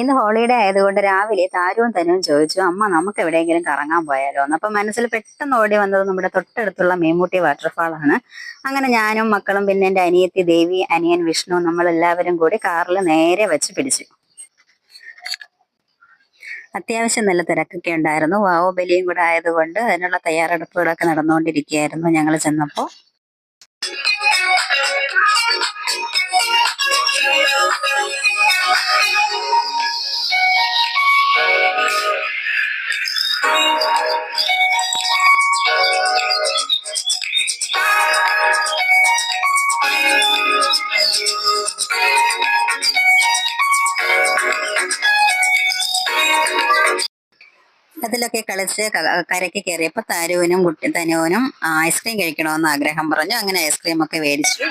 ഇന്ന് ഹോളിഡേ ആയതുകൊണ്ട് രാവിലെ താരവും തനുവും ചോദിച്ചു, അമ്മ നമുക്ക് എവിടെയെങ്കിലും കറങ്ങാൻ പോയാലോ എന്ന്. അപ്പൊ മനസ്സിൽ പെട്ടെന്ന് ഓടി വന്നത് നമ്മുടെ തൊട്ടടുത്തുള്ള മീൻമുട്ടി വാട്ടർഫാൾ ആണ്. അങ്ങനെ ഞാനും മക്കളും പിന്നെ എൻ്റെ അനിയത്തി ദേവി, അനിയൻ വിഷ്ണു, നമ്മളെല്ലാവരും കൂടി കാറിൽ നേരെ വെച്ച് പിടിച്ചു. അത്യാവശ്യം നല്ല തിരക്കൊക്കെ ഉണ്ടായിരുന്നു. വാവുബലിയും കൂടെ ആയതുകൊണ്ട് അതിനുള്ള തയ്യാറെടുപ്പുകളൊക്കെ നടന്നുകൊണ്ടിരിക്കുകയായിരുന്നു ഞങ്ങൾ ചെന്നപ്പോൾ. അതിലൊക്കെ കളിച്ച് കരയ്ക്ക് കയറിയപ്പോൾ തനുവിനും ഐസ്ക്രീം കഴിക്കണമെന്ന് ആഗ്രഹം പറഞ്ഞു. അങ്ങനെ ഐസ്ക്രീം ഒക്കെ മേടിച്ചു.